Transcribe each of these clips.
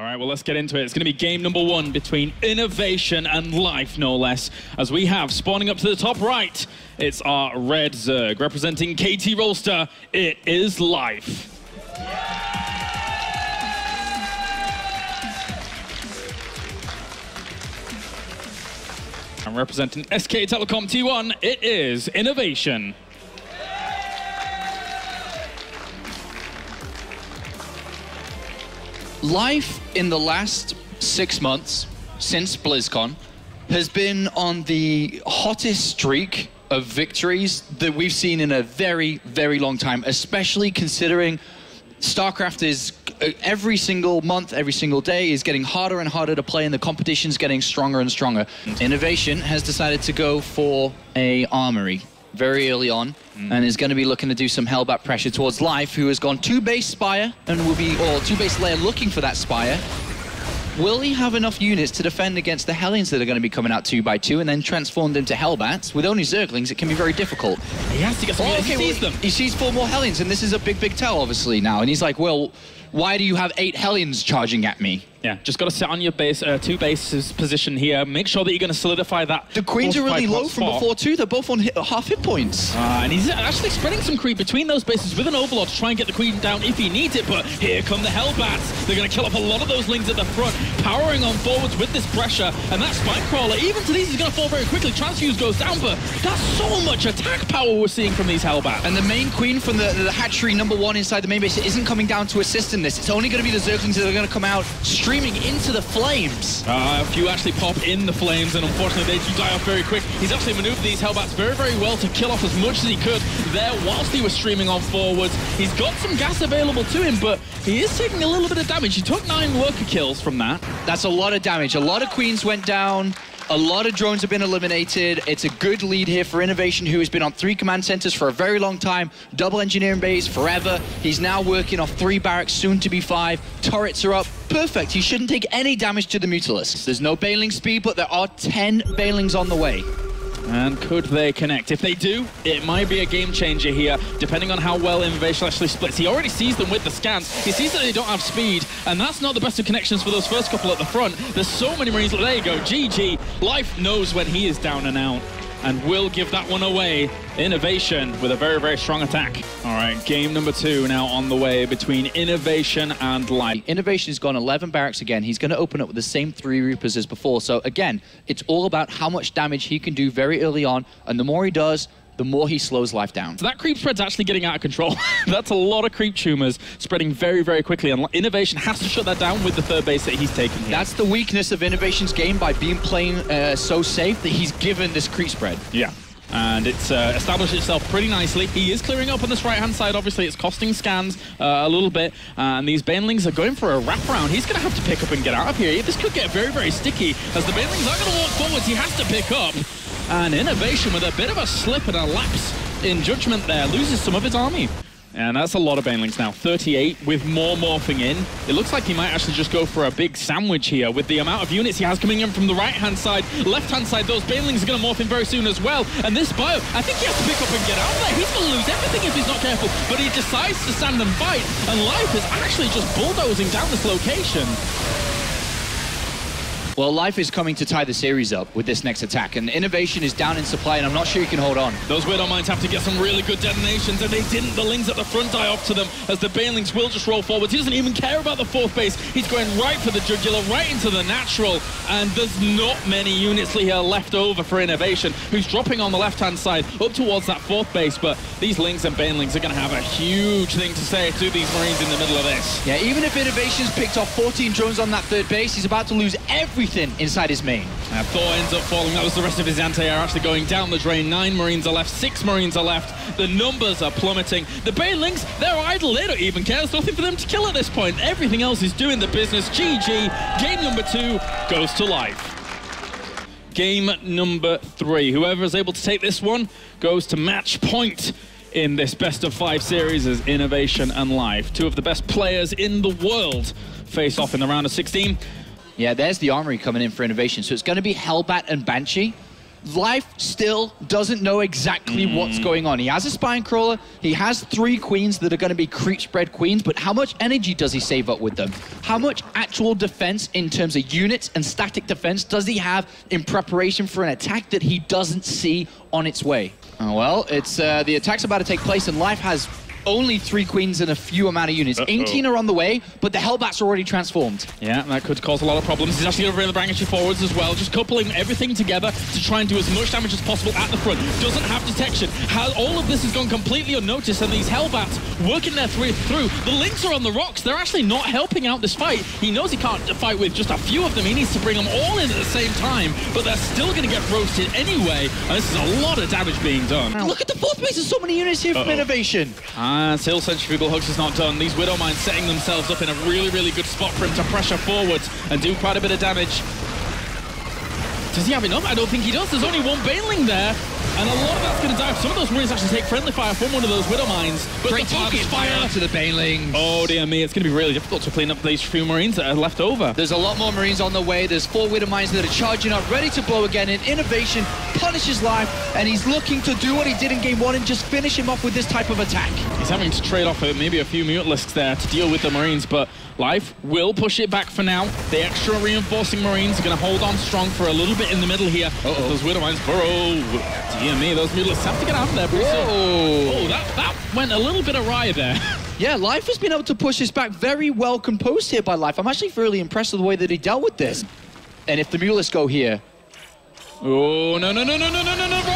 All right, well, let's get into it. It's going to be game number 1 between INnoVation and Life, no less. As we have, spawning up to the top right, it's our red Zerg. Representing KT Rolster, it is Life. And representing SK Telecom T1, it is INnoVation. Life in the last 6 months since BlizzCon has been on the hottest streak of victories that we've seen in a very, very long time, especially considering StarCraft is every single month, every single day is getting harder and harder to play and the competition's getting stronger and stronger. INnoVation has decided to go for a armory very early on and is going to be looking to do some hellbat pressure towards Life, who has gone 2-base Spire and will be, or 2-base layer looking for that Spire. Will he have enough units to defend against the Hellions that are going to be coming out 2 by 2 and then transformed into Hellbats? With only Zerglings, it can be very difficult. He has to get some units. He sees them. He sees 4 more Hellions, and this is a big, big tell, obviously, now. And he's like, well, why do you have 8 Hellions charging at me? Yeah, just got to sit on your base, 2 bases position here. Make sure that you're going to solidify that. The Queens are really low from before too. They're both on half hit points. And he's actually spreading some creep between those bases with an Overlord to try and get the Queen down if he needs it. But here come the Hellbats. They're going to kill off a lot of those Lings at the front, powering on forwards with this pressure. And that Spike Crawler, even to these, is going to fall very quickly. Transfuse goes down, but that's so much attack power we're seeing from these Hellbats. And the main Queen from the hatchery #1 inside the main base isn't coming down to assist in this. It's only going to be the Zerglings that are going to come out streaming into the flames. A few actually pop in the flames, and unfortunately they do die off very quick. He's actually maneuvered these Hellbats very, very well to kill off as much as he could there whilst he was streaming on forwards. He's got some gas available to him, but he is taking a little bit of damage. He took 9 worker kills from that. That's a lot of damage. A lot of Queens went down. A lot of drones have been eliminated. It's a good lead here for INnoVation, who has been on 3 command centers for a very long time. Double engineering base forever. He's now working off 3 barracks, soon to be 5. Turrets are up. Perfect. He shouldn't take any damage to the Mutalisk. There's no bailing speed, but there are 10 bailings on the way. And could they connect? If they do, it might be a game changer here, depending on how well INnoVation actually splits. He already sees them with the scans. He sees that they don't have speed, and that's not the best of connections for those first couple at the front. There's so many Marines. There you go, GG. Life knows when he is down and out, and will give that one away. INnoVation with a very, very strong attack. All right, game number 2 now on the way between INnoVation and Life. INnoVation has gone 11 barracks again. He's going to open up with the same 3 Reapers as before. So again, it's all about how much damage he can do very early on, and the more he does, the more he slows Life down. So that creep spread's actually getting out of control. That's a lot of creep tumors spreading very, very quickly, and INnoVation has to shut that down with the 3rd base that he's taking here. That's the weakness of INnoVation's game, by being playing so safe that he's given this creep spread. Yeah. And it's established itself pretty nicely. He is clearing up on this right-hand side. Obviously, it's costing scans a little bit. And these Banelings are going for a wraparound. He's going to have to pick up and get out of here. This could get very, very sticky. As the Banelings are going to walk forwards, he has to pick up. And INnoVation, with a bit of a slip and a lapse in judgment there, loses some of his army. And that's a lot of Banelings now, 38 with more morphing in. It looks like he might actually just go for a big sandwich here with the amount of units he has coming in from the right-hand side. Left-hand side, those Banelings are going to morph in very soon as well. And this bio, I think he has to pick up and get out of there. He's going to lose everything if he's not careful. But he decides to stand and fight. And Life is actually just bulldozing down this location. Well, Life is coming to tie the series up with this next attack, and INnoVation is down in supply, and I'm not sure he can hold on. Those Weirdo Minds have to get some really good detonations, and they didn't. The Lings at the front die off to them, as the Banelings will just roll forwards. He doesn't even care about the 4th base. He's going right for the Jugular, right into the natural, and there's not many units here left over for INnoVation, who's dropping on the left-hand side up towards that 4th base, but these Lings and Banelings are going to have a huge thing to say to these Marines in the middle of this. Yeah, even if INnoVation's picked off 14 drones on that 3rd base, he's about to lose everything inside his main. Thor ends up falling. That was the rest of his anti-air actually going down the drain. 9 Marines are left, 6 Marines are left. The numbers are plummeting. The Banelings, they're idle. They don't even care. There's nothing for them to kill at this point. Everything else is doing the business. GG. Game number 2 goes to Life. Game number 3. Whoever is able to take this one goes to match point in this best of 5 series as INnoVation and Life. 2 of the best players in the world face off in the round of 16. Yeah, there's the armory coming in for INnoVation. So it's going to be Hellbat and Banshee. Life still doesn't know exactly what's going on. He has a spine crawler, he has 3 queens that are going to be creep spread queens, but how much energy does he save up with them? How much actual defense in terms of units and static defense does he have in preparation for an attack that he doesn't see on its way? Oh, well, it's the attack's about to take place, and Life has only 3 queens and a few amount of units. 18 are on the way, but the Hellbat's already transformed. Yeah, that could cause a lot of problems. He's actually going to bring the Brangachi forwards as well, just coupling everything together to try and do as much damage as possible at the front. Doesn't have detection. All of this has gone completely unnoticed, and these Hellbats working their way through. The Lynx are on the rocks. They're actually not helping out this fight. He knows he can't fight with just a few of them. He needs to bring them all in at the same time, but they're still going to get roasted anyway, and this is a lot of damage being done. Look at the 4th base. There's so many units here from INnoVation. Still Centrifugal Hooks is not done. These Widow Mines setting themselves up in a really, really good spot for him to pressure forwards and do quite a bit of damage. Does he have enough? I don't think he does. There's only 1 Baneling there, and a lot of that's going to die. Some of those Marines actually take friendly fire from one of those Widow Mines. But great focus fire to the Banelings. Oh dear me, it's going to be really difficult to clean up these few Marines that are left over. There's a lot more Marines on the way. There's 4 Widow Mines that are charging up, ready to blow again. And INnoVation punishes Life, and he's looking to do what he did in game 1 and just finish him off with this type of attack. He's having to trade off maybe a few Mutalisks there to deal with the Marines, but Life will push it back for now. The extra reinforcing Marines are going to hold on strong for a little bit in the middle here. Those Widow Mines burrow. Dear me, those Mutalisks have to get out of there pretty soon. Oh, that went a little bit awry there. Yeah, Life has been able to push this back. Very well composed here by Life. I'm actually really impressed with the way that he dealt with this. And if the Mutalisks go here... Oh, no, wrong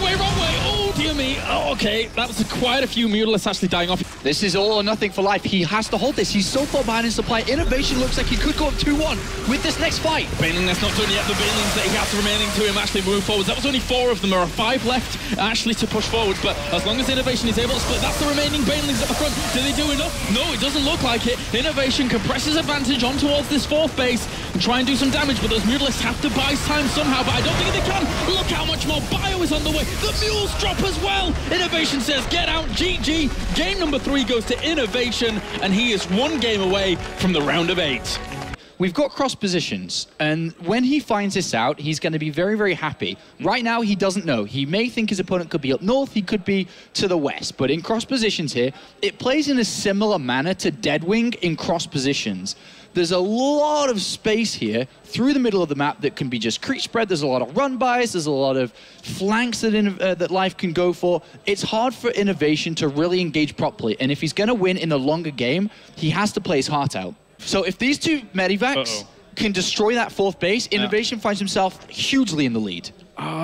way. Oh, dear me. Oh, okay, that was quite a few Mutalisks actually dying off. This is all or nothing for Life. He has to hold this. He's so far behind in supply. INnoVation looks like he could go up 2-1 with this next fight. Baneling that's not done yet. The Banelings that he has remaining to him actually move forwards. That was only 4 of them. There are 5 left actually to push forwards, but as long as INnoVation is able to split, that's the remaining Banelings at the front. Do they do enough? No, it doesn't look like it. INnoVation can press his advantage on towards this 4th base and try and do some damage, but those Mutalisks have to buy time somehow, but I don't think they can. Look how much more bio is on the way. The mules drop as well. INnoVation says, get out, GG. Game number 3 goes to INnoVation, and he is 1 game away from the round of 8. We've got cross positions, and when he finds this out, he's going to be very, very happy. Right now, he doesn't know. He may think his opponent could be up north, he could be to the west, but in cross positions here, it plays in a similar manner to Deadwing in cross positions. There's a lot of space here through the middle of the map that can be just creep spread. There's a lot of run-bys. There's a lot of flanks that Life can go for. It's hard for INnoVation to really engage properly. And if he's going to win in the longer game, he has to play his heart out. So if these 2 Medivacs can destroy that 4th base, INnoVation finds himself hugely in the lead.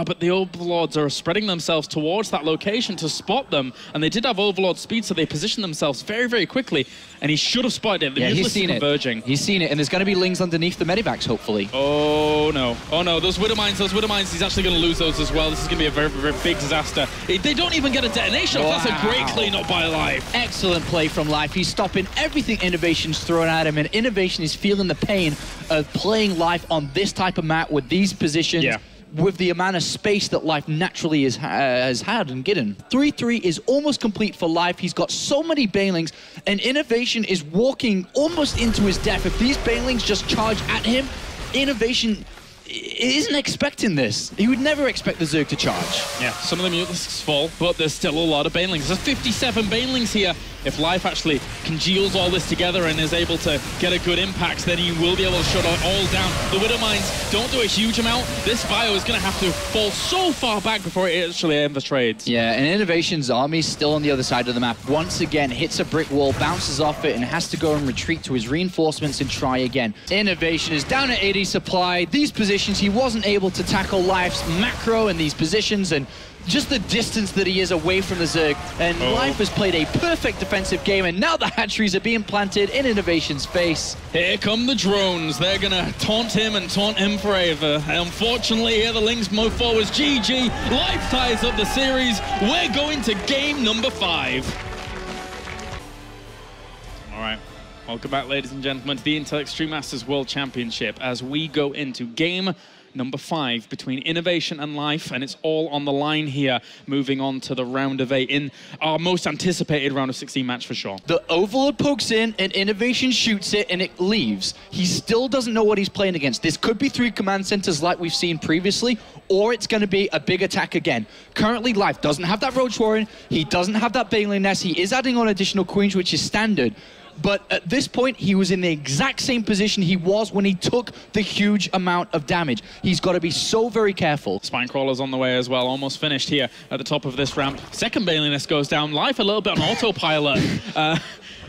But the Overlords are spreading themselves towards that location to spot them, and they did have Overlord speed, so they positioned themselves very, very quickly, and he should have spotted it. He's seen it. He's seen it, and there's going to be Lings underneath the Medivacs, hopefully. Oh, no. Oh, no. Those Widow Mines, he's actually going to lose those as well. This is going to be a very, very big disaster. They don't even get a detonation. Wow. That's a great cleanup by Life. Excellent play from Life. He's stopping everything INnoVation's throwing at him, and INnoVation is feeling the pain of playing Life on this type of map with these positions. Yeah. With the amount of space that Life naturally has had and given. 3-3 is almost complete for Life. He's got so many Banelings, and INnoVation is walking almost into his death. If these Banelings just charge at him, INnoVation isn't expecting this. He would never expect the Zerg to charge. Yeah, some of the Mutalisks fall, but there's still a lot of Banelings. There's 57 Banelings here. If Life actually congeals all this together and is able to get a good impact, then he will be able to shut it all down. The Widow Mines don't do a huge amount. This bio is going to have to fall so far back before it actually ever trades. Yeah, and INnoVation's army still on the other side of the map. Once again, hits a brick wall, bounces off it, and has to go and retreat to his reinforcements and try again. INnoVation is down at 80 supply. These positions, he wasn't able to tackle Life's macro in these positions, and just the distance that he is away from the Zerg. And Life has played a perfect defensive game, and now the hatcheries are being planted in INnoVation's face. Here come the drones. They're going to taunt him forever. Unfortunately, here the Lynx move forwards. GG. Life ties up the series. We're going to game number 5. All right. Welcome back, ladies and gentlemen, to the Intel Extreme Masters World Championship as we go into game number 5 between INnoVation and Life, and it's all on the line here, moving on to the round of 8 in our most anticipated round of 16 match for sure. The Overlord pokes in and INnoVation shoots it and it leaves. He still doesn't know what he's playing against. This could be 3 command centers like we've seen previously, or it's going to be a big attack again. Currently, Life doesn't have that Roach Warren, he doesn't have that Baneling Nest, he is adding on additional queens, which is standard. But at this point, he was in the exact same position he was when he took the huge amount of damage. He's got to be so very careful. Spine Crawler's on the way as well, almost finished here at the top of this ramp. Second Baneling Nest goes down. Life a little bit on autopilot.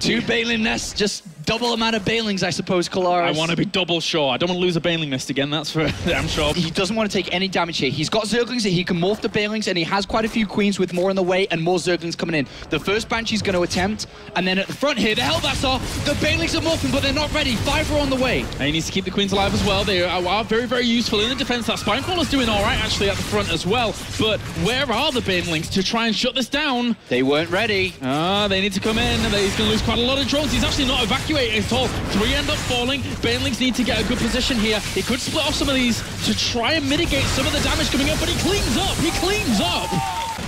2 Baneling Nests, just double amount of Banelings, I suppose, Kalaris. I want to be double sure. I don't want to lose a Baneling Nest again, that's for damn sure. He doesn't want to take any damage here. He's got Zerglings that he can morph the Banelings, and he has quite a few Queens with more in the way and more Zerglings coming in. The first Banshee's going to attempt, and then at the front here, the Hellvassar, the Banelings are morphing, but they're not ready. 5 are on the way. And he needs to keep the Queens alive as well. They are very, very useful in the defense. That Spine Crawler's doing all right, actually, at the front as well. But where are the Banelings to try and shut this down? They weren't ready. They need to come in. He's going to lose quite a lot of drones. He's actually not evacuating at all. 3 end up falling. Banelings need to get a good position here. He could split off some of these to try and mitigate some of the damage coming up, but he cleans up. He cleans up.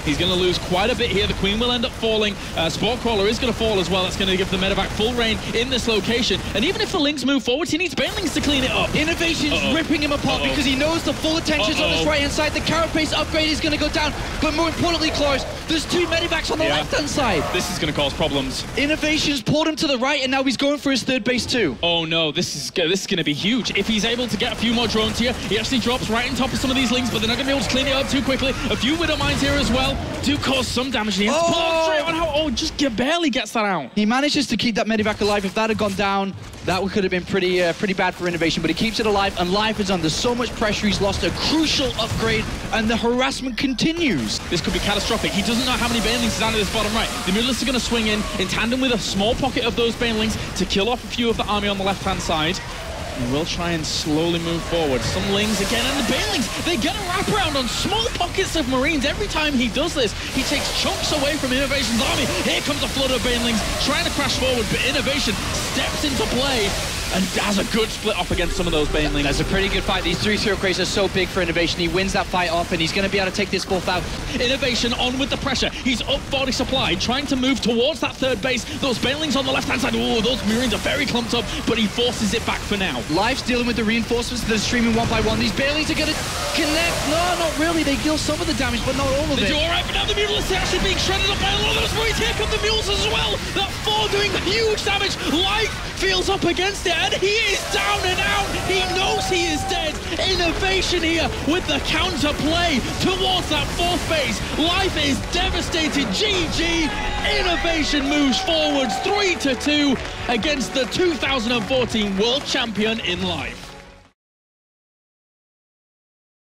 He's going to lose quite a bit here. The Queen will end up falling. Sport Crawler is going to fall as well. That's going to give the Medevac full reign in this location. And even if the Lings move forwards, he needs Banelings to clean it up. INnoVation's ripping him apart because he knows the full attention's on this right-hand side. The Carapace upgrade is going to go down. But more importantly, Clores, there's 2 Medevacs on the left-hand side. This is going to cause problems. INnoVation's pulled him to the right, and now he's going for his 3rd base too. Oh no, this is going to be huge. If he's able to get a few more drones here, he actually drops right on top of some of these Lings, but they're not going to be able to clean it up too quickly. A few Widow Mines here as well do cause some damage. He has to pull out straight on how. Oh, just barely gets that out. He manages to keep that Medivac alive. If that had gone down, that could have been pretty bad for INnoVation, but he keeps it alive, and Life is under so much pressure. He's lost a crucial upgrade, and the harassment continues. This could be catastrophic. He doesn't know how many Banelings is down at this bottom right. The Mutalisks are going to swing in tandem with a small pocket of those Banelings to kill off a few of the army on the left-hand side. And we'll try and slowly move forward. Some Lings again, and the Banelings, they get a wraparound on small pockets of Marines. Every time he does this, he takes chunks away from INnoVation's army. Here comes a flood of Banelings trying to crash forward, but INnoVation steps into play and has a good split off against some of those Banelings. That's a pretty good fight. These 3 Zero Crates are so big for INnoVation. He wins that fight off, and he's going to be able to take this fourth out. INnoVation on with the pressure. He's up 40 supply, trying to move towards that 3rd base. Those Banelings on the left-hand side. Oh, those Marines are very clumped up, but he forces it back for now. Life's dealing with the reinforcements that are streaming 1 by 1. These Banelings are going to connect. No, not really. They deal some of the damage, but not all of it. They do all right, but now the Mutalisks are actually being shredded up by a lot of those Marines. Here come the Mules as well. That 4 doing huge damage. Life feels up against it, and he is down and out. He knows he is dead. INnoVation here with the counterplay towards that 4th base. Life is devastated. GG. INnoVation moves forwards 3-2 against the 2014 world champion in Life.